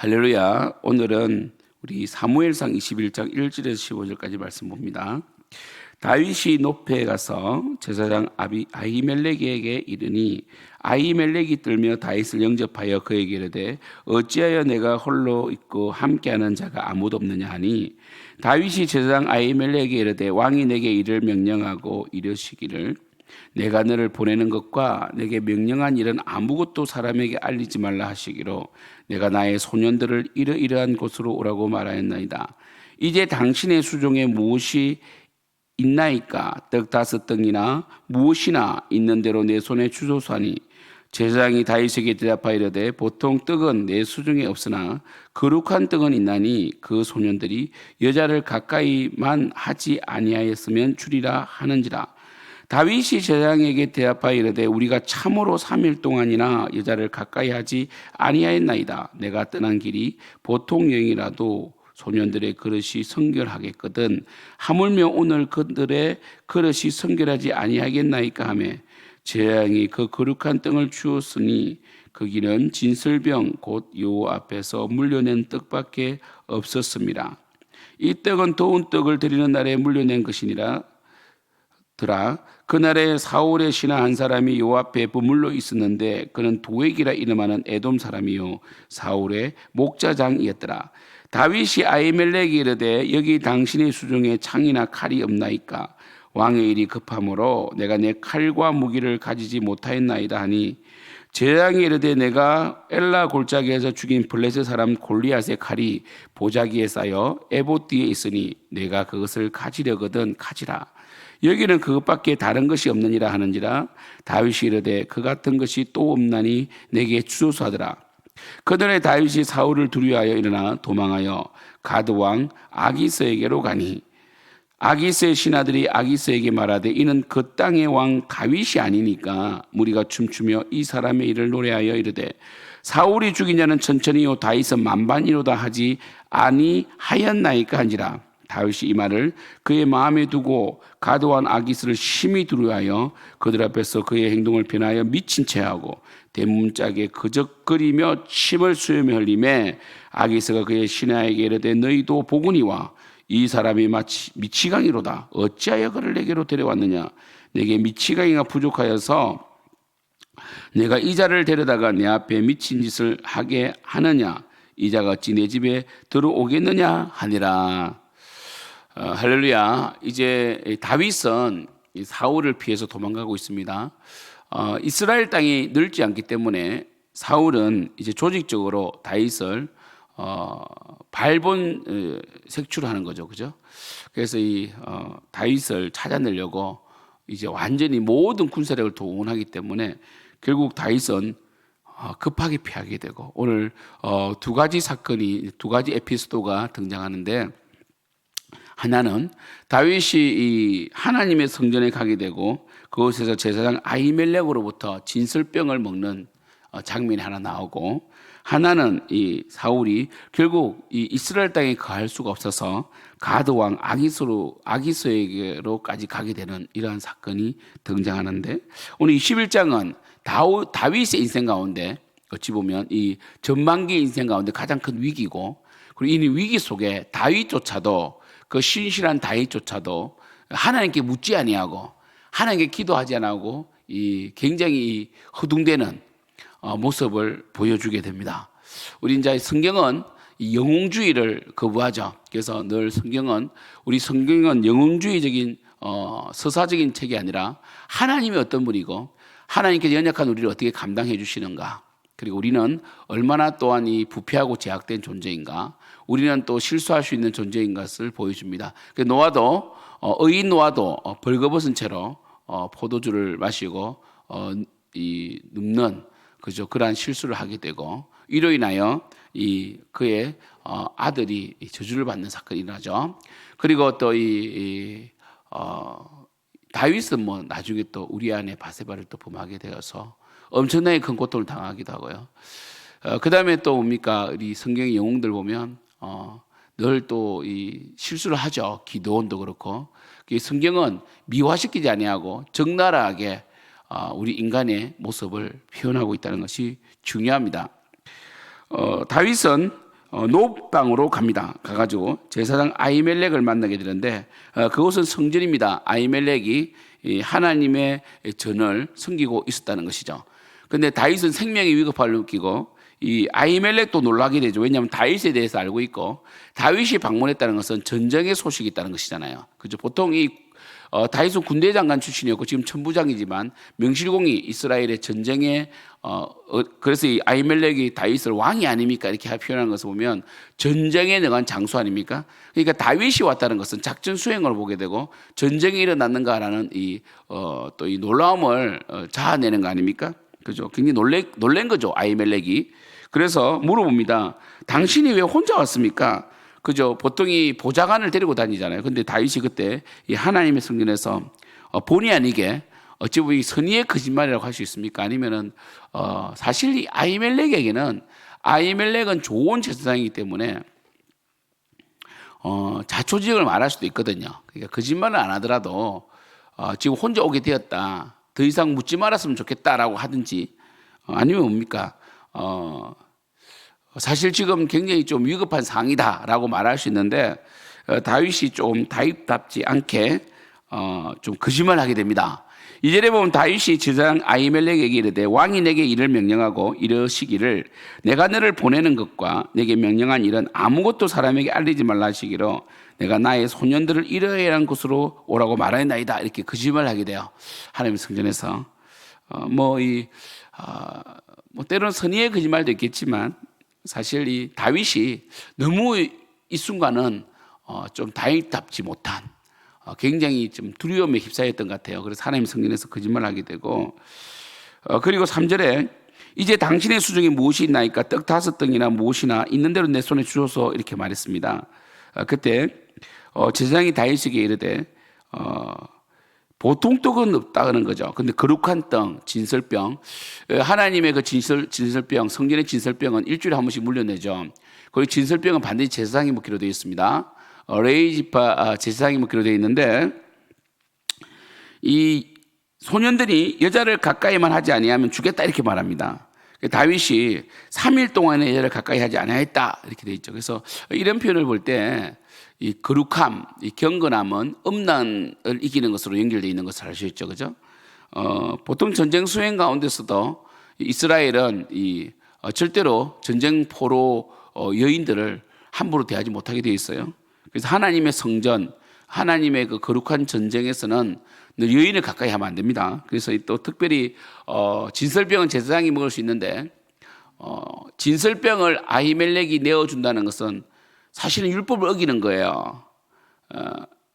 할렐루야. 오늘은 우리 사무엘상 21장 1절에서 15절까지 말씀 봅니다. 다윗이 노페에 가서 제사장 아히멜렉에게 이르니 아히멜렉이 들며 다윗을 영접하여 그에게 이르되 어찌하여 내가 홀로 있고 함께하는 자가 아무도 없느냐 하니 다윗이 제사장 아히멜렉에게 이르되 왕이 내게 이를 명령하고 이르시기를 내가 너를 보내는 것과 내게 명령한 일은 아무것도 사람에게 알리지 말라 하시기로 내가 나의 소년들을 이러이러한 곳으로 오라고 말하였나이다. 이제 당신의 수종에 무엇이 있나이까? 떡 5덩이나 무엇이나 있는 대로 내 손에 주소서하니 제사장이 다윗에게 대답하여 이르되 보통 떡은 내 수중에 없으나 거룩한 떡은 있나니 그 소년들이 여자를 가까이만 하지 아니하였으면 주리라 하는지라. 다윗이 제사장에게 대답하여 이르되 우리가 참으로 3일 동안이나 여자를 가까이 하지 아니하였나이다. 내가 떠난 길이 보통 여행이라도 소년들의 그릇이 성결하겠거든 하물며 오늘 그들의 그릇이 성결하지 아니하겠나이까 하며 제사장이 그 거룩한 떡을 주었으니 거기는 진설병 곧 여호와 앞에서 물려낸 떡밖에 없었습니다. 이 떡은 더운 떡을 드리는 날에 물려낸 것이니라. 그날에 사울의 신하 한 사람이 요 앞에 버물러 있었는데 그는 도액이라 이름하는 에돔 사람이요 사울의 목자장이었더라. 다윗이 아히멜렉에게 이르되 여기 당신의 수중에 창이나 칼이 없나이까? 왕의 일이 급함으로 내가 내 칼과 무기를 가지지 못하였나이다 하니 제사장이 이르되 내가 엘라 골짜기에서 죽인 블레셋 사람 골리앗의 칼이 보자기에 쌓여 에봇 뒤에 있으니 내가 그것을 가지려거든 가지라. 여기는 그것밖에 다른 것이 없느니라 하는지라. 다윗이 이르되 그 같은 것이 또 없나니 내게 주소서 하더라. 그날에 다윗이 사울을 두려워하여 일어나 도망하여 가드 왕 아기스에게로 가니 아기스의 신하들이 아기스에게 말하되 이는 그 땅의 왕 다윗이 아니니까 무리가 춤추며 이 사람의 일을 노래하여 이르되 사울이 죽인 자는 천천히요 다윗은 만반이로다 하지 아니하였나이까 한지라. 다윗이 이 말을 그의 마음에 두고 가드 왕 아기스를 심히 두려워하여 그들 앞에서 그의 행동을 변하여 미친 채하고 대문짝에 그적거리며 침을 수염에 흘리매 아기스가 그의 신하에게 이르되 너희도 보거니와 이 사람이 마치 미치광이로다. 어찌하여 그를 내게로 데려왔느냐? 내게 미치광이가 부족하여서 내가 이 자를 데려다가 내 앞에 미친 짓을 하게 하느냐? 이 자가 어찌 내 집에 들어오겠느냐 하니라. 할렐루야. 이제 다윗은 사울을 피해서 도망가고 있습니다. 이스라엘 땅이 넓지 않기 때문에 사울은 이제 조직적으로 다윗을 발본 색출하는 거죠, 그죠? 그래서 이 다윗을 찾아내려고 이제 완전히 모든 군사력을 동원하기 때문에 결국 다윗은 급하게 피하게 되고 오늘 두 가지 에피소드가 등장하는데. 하나는 다윗이 이 하나님의 성전에 가게 되고 그곳에서 제사장 아히멜렉으로부터 진설병을 먹는 장면이 하나 나오고 하나는 이 사울이 결국 이 이스라엘 땅에 거할 수가 없어서 가드 왕 아기스에게로까지 가게 되는 이러한 사건이 등장하는데 오늘 21장은 다윗의 인생 가운데 어찌 보면 이 전반기 인생 가운데 가장 큰 위기고 그리고 이 위기 속에 다윗조차도 그 신실한 다윗조차도 하나님께 묻지 아니하고 하나님께 기도하지 않고 굉장히 허둥대는 모습을 보여주게 됩니다. 우리 이제 성경은 영웅주의를 거부하죠. 그래서 늘 우리 성경은 영웅주의적인 서사적인 책이 아니라 하나님이 어떤 분이고 하나님께서 연약한 우리를 어떻게 감당해 주시는가. 그리고 우리는 얼마나 또한 이 부패하고 제약된 존재인가. 우리는 또 실수할 수 있는 존재인 것을 보여줍니다. 의인 노아도 벌거벗은 채로 포도주를 마시고 눕는 그죠 그러한 실수를 하게 되고 이로 인하여 그의 아들이 저주를 받는 사건이 일어나죠. 그리고 또 다윗은 나중에 또 우리아의 바세바를 또 범하게 되어서 엄청나게 큰 고통을 당하기도 하고요. 그 다음에 또 뭡니까? 우리 성경의 영웅들 보면 늘 또 실수를 하죠. 기도원도 그렇고. 성경은 미화시키지 아니하고 적나라하게 우리 인간의 모습을 표현하고 있다는 것이 중요합니다. 다윗은 노방으로 갑니다. 가가지고 제사장 아히멜렉을 만나게 되는데 그곳은 성전입니다. 아히멜렉이 하나님의 전을 섬기고 있었다는 것이죠. 근데 다윗은 생명의 위급함을 느끼고 이 아히멜렉도 놀라게 되죠. 왜냐하면 다윗에 대해서 알고 있고 다윗이 방문했다는 것은 전쟁의 소식이 있다는 것이잖아요. 그죠? 보통 이 다윗은 군대 장관 출신이었고 지금 천부장이지만 명실공히 이스라엘의 전쟁에 그래서 이 아히멜렉이 다윗을 왕이 아닙니까 이렇게 표현하는 것을 보면 전쟁에 능한 장수 아닙니까? 그러니까 다윗이 왔다는 것은 작전 수행을 보게 되고 전쟁이 일어났는가라는 또 이 놀라움을 자아내는 거 아닙니까? 그죠? 굉장히 놀란 거죠 아히멜렉이. 그래서 물어봅니다. 당신이 왜 혼자 왔습니까? 그죠? 보통 이 보좌관을 데리고 다니잖아요. 근데 다윗이 그때 이 하나님의 성전에서 본의 아니게 어찌 보면 이 선의의 거짓말이라고 할 수 있습니까? 아니면은 사실 이 아히멜렉은 좋은 제사장이기 때문에 자초지종을 말할 수도 있거든요. 그러니까 거짓말을 안 하더라도 지금 혼자 오게 되었다. 더 이상 묻지 말았으면 좋겠다라고 하든지 아니면 뭡니까? 사실 지금 굉장히 좀 위급한 상황이다라고 말할 수 있는데 다윗이 좀 다윗답지 않게 좀 거짓말하게 됩니다. 2절에 보면 다윗이 제사장 아히멜렉에게 이르되 왕이 내게 이를 명령하고 이르시기를 내가 너를 보내는 것과 내게 명령한 일은 아무것도 사람에게 알리지 말라 하시기로 내가 나의 소년들을 이러이러한 곳으로 오라고 말하였나이다. 이렇게 거짓말하게 돼요. 하나님의 성전에서 때로는 선의의 거짓말도 있겠지만 사실 이 다윗이 너무 이 순간은 좀 다윗답지 못한 굉장히 좀 두려움에 휩싸였던 것 같아요. 그래서 하나님 성전에서 거짓말하게 되고 그리고 3절에 이제 당신의 수중에 무엇이 있나이까 떡 5덩이나 무엇이나 있는 대로 내 손에 주소서 이렇게 말했습니다. 그때 제사장이 다윗에게 이르되 보통 떡은 없다는 거죠. 근데 거룩한 떡, 진설병, 하나님의 그 진설병, 성전의 진설병은 일주일에 한 번씩 물려내죠. 그리고 진설병은 반드시 제사장이 먹기로 되어 있습니다. 레위지파 제사장이 먹기로 되어 있는데 이 소년들이 여자를 가까이만 하지 아니하면 죽겠다 이렇게 말합니다. 다윗이 3일 동안에 여자를 가까이 하지 아니하였다 이렇게 되어 있죠. 그래서 이런 표현을 볼 때 이 거룩함, 이 경건함은 음란을 이기는 것으로 연결되어 있는 것을 알 수 있죠, 그죠? 보통 전쟁 수행 가운데서도 이스라엘은 절대로 전쟁포로 여인들을 함부로 대하지 못하게 되어 있어요. 그래서 하나님의 성전, 하나님의 그 거룩한 전쟁에서는 여인을 가까이 하면 안 됩니다. 그래서 또 특별히 진설병은 제사장이 먹을 수 있는데 진설병을 아히멜렉이 내어준다는 것은 사실은 율법을 어기는 거예요.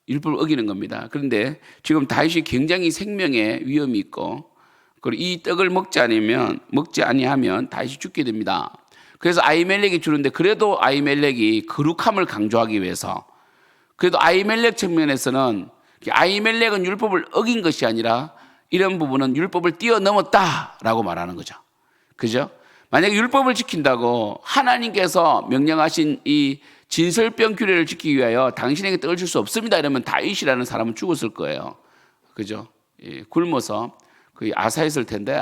율법을 어기는 겁니다. 그런데 지금 다윗이 굉장히 생명에 위험이 있고 그리고 이 떡을 먹지 아니하면 다윗이 죽게 됩니다. 그래서 아히멜렉이 주는데 그래도 아히멜렉이 거룩함을 강조하기 위해서 그래도 아히멜렉 측면에서는 아히멜렉은 율법을 어긴 것이 아니라 이런 부분은 율법을 뛰어넘었다라고 말하는 거죠. 그죠? 만약에 율법을 지킨다고 하나님께서 명령하신 이 진설병 규례를 지키기 위하여 당신에게 떡을 줄 수 없습니다. 이러면 다윗이라는 사람은 죽었을 거예요. 그죠? 굶어서 거의 아사했을 텐데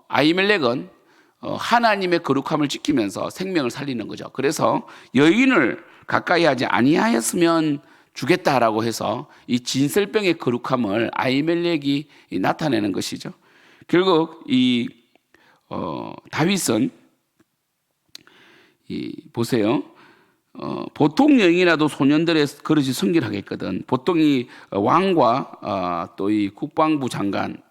아히멜렉은 하나님의 거룩함을 지키면서 생명을 살리는 거죠. 그래서 여인을 가까이 하지 아니하였으면 주겠다라고 해서 이 진설병의 거룩함을 아히멜렉이 나타내는 것이죠. 결국 이 다윗은 보세요. 보통 여인이라도 소년들의 그릇이 성결하겠거든. 보통 이 왕과 또 이 국방부 장관,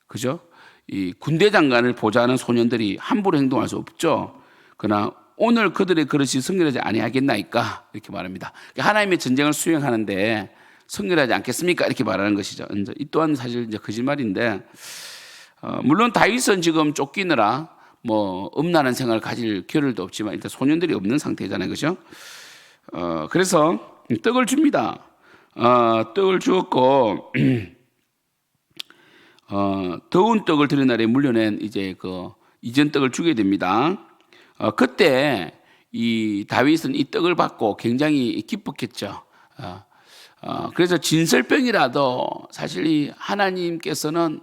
그죠? 이 군대 장관을 보좌하는 소년들이 함부로 행동할 수 없죠. 그러나 오늘 그들의 그릇이 성결하지 아니하겠나이까 이렇게 말합니다. 하나님의 전쟁을 수행하는데 성결하지 않겠습니까? 이렇게 말하는 것이죠. 이 또한 사실 이제 거짓말인데 물론 다윗은 지금 쫓기느라 음란한 생활을 가질 겨를도 없지만 일단 소년들이 없는 상태잖아요, 그죠? 그래서 떡을 줍니다. 떡을 주었고 더운 떡을 드린 날에 물려낸 이제 그 이전 떡을 주게 됩니다. 그때 이 다윗은 이 떡을 받고 굉장히 기뻤겠죠. 그래서 진설병이라도 사실 이 하나님께서는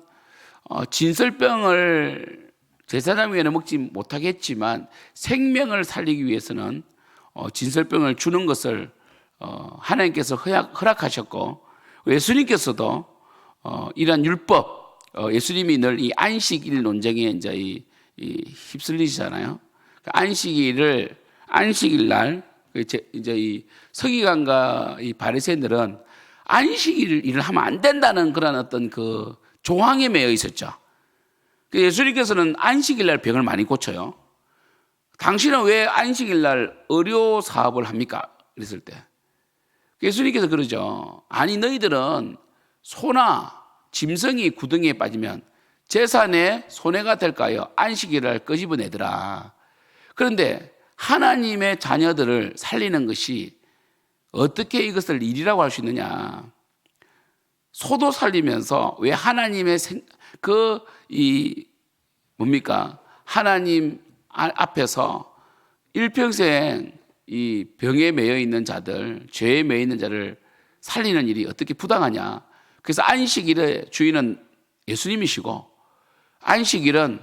진설병을 제사장 위에는 먹지 못하겠지만 생명을 살리기 위해서는 진설병을 주는 것을 하나님께서 허락하셨고, 예수님께서도 이러한 율법, 예수님이 늘 이 안식일 논쟁에 이제 휩쓸리시잖아요. 안식일 날 이제 이 서기관과 이 바리새인들은 안식일을 하면 안 된다는 그런 어떤 그 조항에 매여 있었죠. 예수님께서는 안식일 날 병을 많이 고쳐요. 당신은 왜 안식일 날 의료 사업을 합니까? 그랬을 때 예수님께서 그러죠. 아니, 너희들은 소나 짐승이 구덩이에 빠지면 재산에 손해가 될까요? 안식일을 끄집어내더라. 그런데 하나님의 자녀들을 살리는 것이 어떻게 이것을 일이라고 할 수 있느냐? 소도 살리면서 왜 하나님의 하나님 앞에서 일평생 이 병에 매여 있는 자들, 죄에 매여 있는 자를 살리는 일이 어떻게 부당하냐? 그래서 안식일의 주인은 예수님이시고, 안식일은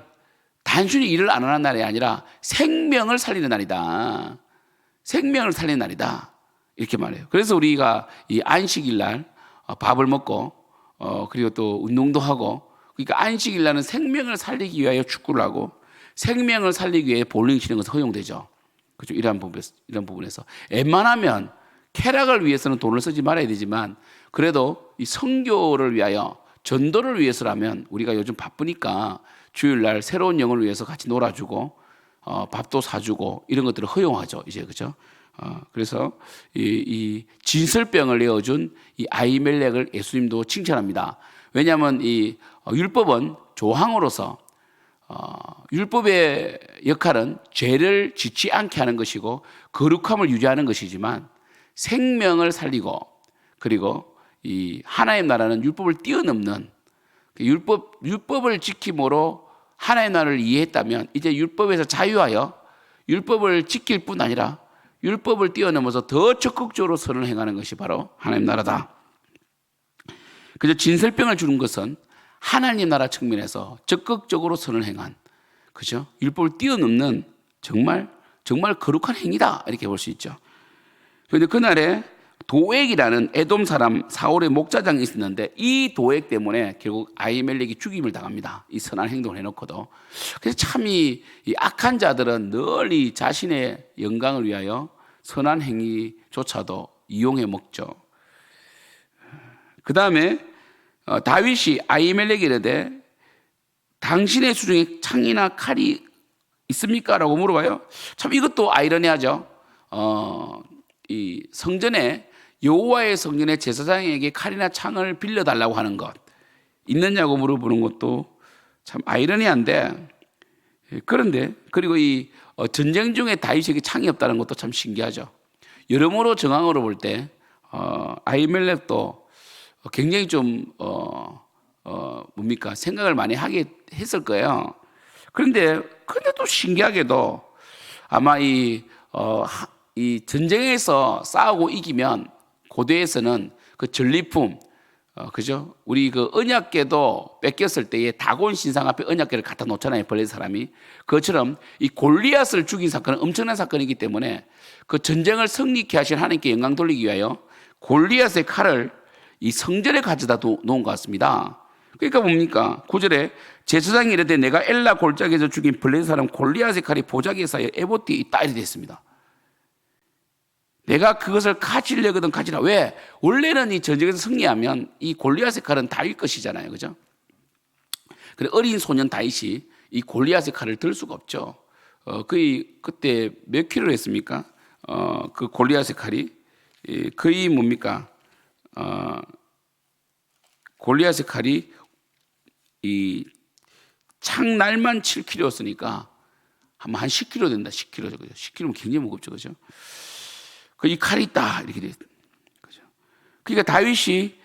단순히 일을 안 하는 날이 아니라 생명을 살리는 날이다. 생명을 살리는 날이다. 이렇게 말해요. 그래서 우리가 이 안식일 날 밥을 먹고 그리고 또 운동도 하고, 그러니까 안식일 날은 생명을 살리기 위하여 축구를 하고 생명을 살리기 위해 볼링 치는 것은 허용되죠. 그죠? 이런 부분에서 웬만하면 쾌락을 위해서는 돈을 쓰지 말아야 되지만, 그래도 이 선교를 위하여 전도를 위해서라면 우리가 요즘 바쁘니까 주일날 새로운 영을 위해서 같이 놀아주고 밥도 사주고 이런 것들을 허용하죠. 이제 그죠? 그래서 이 진설병을 내어준 이 아히멜렉을 예수님도 칭찬합니다. 왜냐하면 이 율법은 조항으로서 율법의 역할은 죄를 짓지 않게 하는 것이고 거룩함을 유지하는 것이지만, 생명을 살리고 그리고 이 하나님 나라는 율법을 뛰어넘는, 율법을 지킴으로 하나님 나라를 이해했다면 이제 율법에서 자유하여 율법을 지킬 뿐 아니라 율법을 뛰어넘어서 더 적극적으로 선을 행하는 것이 바로 하나님 나라다. 그래서 진설병을 주는 것은 하나님 나라 측면에서 적극적으로 선을 행한, 그죠? 율법을 뛰어넘는 정말 거룩한 행위다, 이렇게 볼 수 있죠. 그런데 그날에 도액이라는 에돔 사람 사울의 목자장이 있었는데, 이 도액 때문에 결국 아히멜렉이 죽임을 당합니다. 이 선한 행동을 해놓고도. 그래서 참 이 악한 자들은 늘 이 자신의 영광을 위하여 선한 행위조차도 이용해 먹죠. 그 다음에 다윗이 아히멜렉에게 이르되 당신의 수중에 창이나 칼이 있습니까? 라고 물어봐요. 참 이것도 아이러니하죠. 이 성전에, 여호와의 성전에 제사장에게 칼이나 창을 빌려달라고 하는 것 있느냐고 물어보는 것도 참 아이러니한데, 그런데 그리고 이 전쟁 중에 다윗에게 창이 없다는 것도 참 신기하죠. 여러모로 정황으로 볼 때 아히멜렉도 굉장히 좀 생각을 많이 하게 했을 거예요. 근데 또 신기하게도 아마 이 전쟁에서 싸우고 이기면 고대에서는 그 전리품, 그죠? 우리 그 언약궤도 뺏겼을 때에 다곤 신상 앞에 언약궤를 갖다 놓잖아요, 블레셋 사람이. 그것처럼 이 골리앗을 죽인 사건은 엄청난 사건이기 때문에 그 전쟁을 승리케 하신 하나님께 영광 돌리기 위하여 골리앗의 칼을 이 성전에 가져다 놓은 것 같습니다. 그러니까 뭡니까? 9절에 제사장이 이르되 내가 엘라 골짜기에서 죽인 블레셋 사람 골리앗의 칼이 보자기에 쌓여 에봇 뒤에 있다, 이렇게 됐습니다. 내가 그것을 가지려거든 가지라. 왜? 원래는 이 전쟁에서 승리하면 이 골리앗의 칼은 다윗 것이잖아요, 그죠? 그래 어린 소년 다윗이 이 골리앗의 칼을 들 수가 없죠. 그때 몇 킬로 했습니까? 그 골리앗의 칼이 거의 뭡니까? 골리앗의 칼이 이 창날만 7kg였으니까 한 10kg 된다. 10kg. 10kg면 굉장히 무겁죠, 그죠? 이 칼이 있다, 이렇게 돼. 그죠? 그러니까 다윗이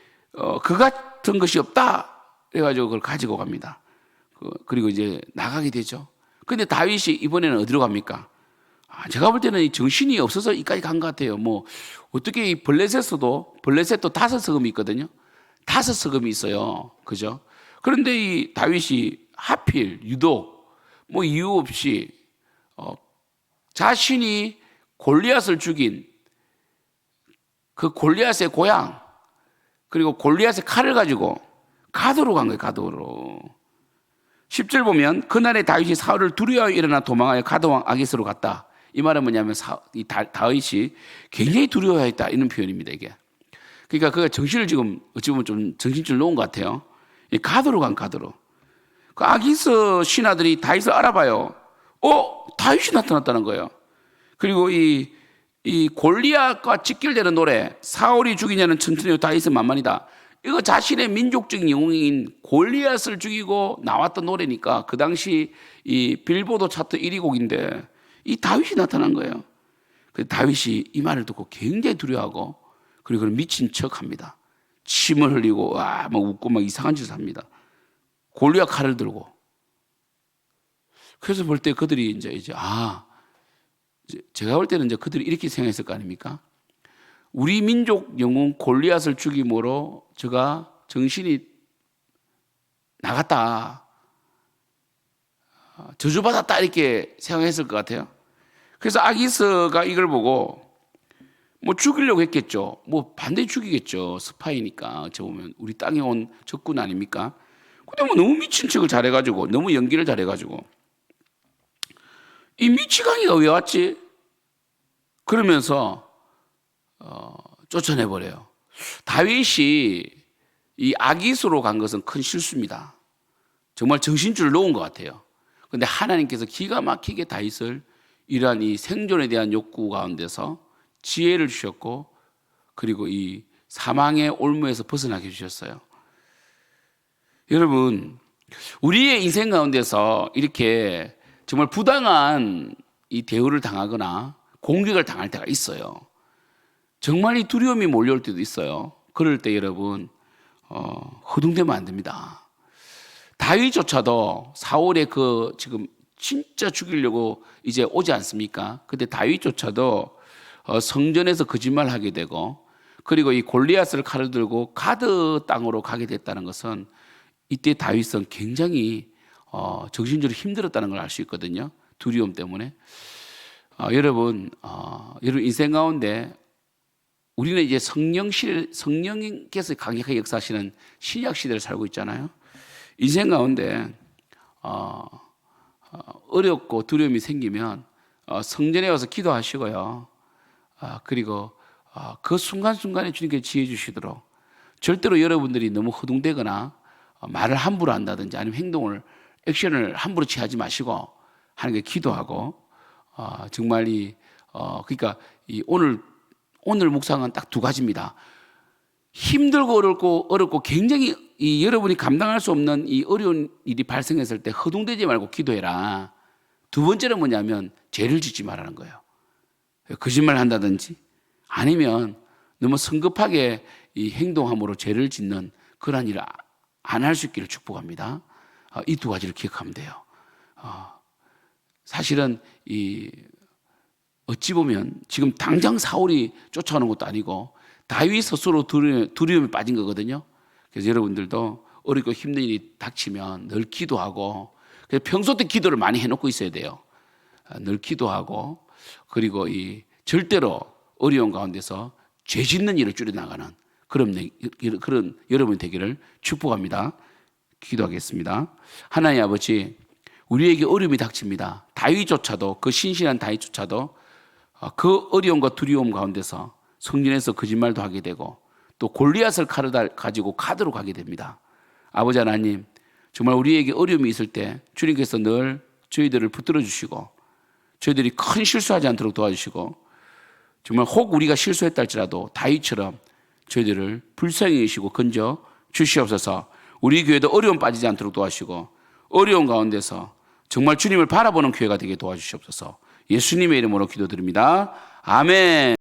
그 같은 것이 없다, 그래가지고 그걸 가지고 갑니다. 그리고 이제 나가게 되죠. 근데 다윗이 이번에는 어디로 갑니까? 제가 볼 때는 정신이 없어서 이까지 간 것 같아요. 뭐 어떻게 이 블레셋도 5서금이 있거든요. 5서금이 있어요, 그죠? 그런데 이 다윗이 하필 유독 뭐 이유 없이 자신이 골리앗을 죽인 그 골리앗의 고향, 그리고 골리앗의 칼을 가지고 가도로 간 거예요. 가도로. 10절 보면 그날에 다윗이 사울을 두려워하여 일어나 도망하여 가도왕 아기스로 갔다. 이 말은 뭐냐면 다윗이 굉장히 두려워했다, 이런 표현입니다. 이게. 그러니까 그가 정신을 지금 어찌 보면 좀 정신줄 놓은 것 같아요. 가도로 간 가도로. 그 아기스 신하들이 다윗을 알아봐요. 다윗이 나타났다는 거예요. 그리고 이 골리앗과 직결되는 노래, 사울이 죽이냐는 천천히 다윗은 만만이다. 이거 자신의 민족적인 영웅인 골리앗을 죽이고 나왔던 노래니까 그 당시 이 빌보드 차트 1위 곡인데 이 다윗이 나타난 거예요. 그래서 다윗이 이 말을 듣고 굉장히 두려워하고, 그리고 미친 척합니다. 침을 흘리고 막 웃고 막 이상한 짓을 합니다. 골리앗 칼을 들고. 그래서 볼 때 그들이 제가 볼 때는 그들이 이렇게 생각했을 거 아닙니까? 우리 민족 영웅 골리앗을 죽임으로 저가 정신이 나갔다, 저주받았다, 이렇게 생각했을 것 같아요. 그래서 아기스가 이걸 보고 뭐 죽이려고 했겠죠. 뭐 반드시 죽이겠죠. 스파이니까. 어찌 보면 우리 땅에 온 적군 아닙니까? 근데 뭐 너무 미친 척을 잘해가지고, 너무 연기를 잘해가지고, 이 미치광이가 왜 왔지? 그러면서 쫓아내버려요. 다윗이 이 아기스로 간 것은 큰 실수입니다. 정말 정신줄을 놓은 것 같아요. 그런데 하나님께서 기가 막히게 다윗을 이러한 이 생존에 대한 욕구 가운데서 지혜를 주셨고, 그리고 이 사망의 올무에서 벗어나게 해주셨어요. 여러분, 우리의 인생 가운데서 이렇게 정말 부당한 이 대우를 당하거나 공격을 당할 때가 있어요. 정말 이 두려움이 몰려올 때도 있어요. 그럴 때 여러분, 허둥대면 안 됩니다. 다윗조차도 사울의 지금 진짜 죽이려고 이제 오지 않습니까? 근데 다윗조차도 성전에서 거짓말하게 되고, 그리고 이 골리앗을 칼을 들고 가드 땅으로 가게 됐다는 것은 이때 다윗은 굉장히 정신적으로 힘들었다는 걸 알 수 있거든요. 두려움 때문에. 여러분 인생 가운데 우리는 이제 성령님께서 강력하게 역사하시는 신약 시대를 살고 있잖아요. 인생 가운데 어렵고 두려움이 생기면 성전에 와서 기도하시고요. 그리고 그 순간순간에 주님께 지혜 주시도록, 절대로 여러분들이 너무 허둥대거나 말을 함부로 한다든지 아니면 액션을 함부로 취하지 마시고 하나님께 기도하고, 정말 그러니까 오늘 묵상은 딱 두 가지입니다. 힘들고 어렵고 굉장히 여러분이 감당할 수 없는 이 어려운 일이 발생했을 때 허둥대지 말고 기도해라. 두 번째는 뭐냐면 죄를 짓지 말라는 거예요. 거짓말 한다든지 아니면 너무 성급하게 이 행동함으로 죄를 짓는 그러한 일을 안 할 수 있기를 축복합니다. 이 두 가지를 기억하면 돼요. 사실은 어찌 보면 지금 당장 사울이 쫓아오는 것도 아니고 다윗 스스로 두려움에 빠진 거거든요. 그래서 여러분들도 어렵고 힘든 일이 닥치면 늘 기도하고, 그래서 평소 때 기도를 많이 해놓고 있어야 돼요. 늘 기도하고, 그리고 절대로 어려운 가운데서 죄 짓는 일을 줄여나가는 그런 여러분이 되기를 축복합니다. 기도하겠습니다. 하나님 아버지, 우리에게 어려움이 닥칩니다. 다윗조차도, 그 신실한 다윗조차도 그 어려움과 두려움 가운데서 성전에서 거짓말도 하게 되고 또 골리앗을 가지고 가드로 가게 됩니다. 아버지 하나님, 정말 우리에게 어려움이 있을 때 주님께서 늘 저희들을 붙들어 주시고 저희들이 큰 실수하지 않도록 도와주시고, 정말 혹 우리가 실수했다 할지라도 다윗처럼 저희들을 불쌍히 여기시고 건져 주시옵소서. 우리 교회도 어려움 빠지지 않도록 도와주시고 어려운 가운데서 정말 주님을 바라보는 교회가 되게 도와주시옵소서. 예수님의 이름으로 기도드립니다. 아멘.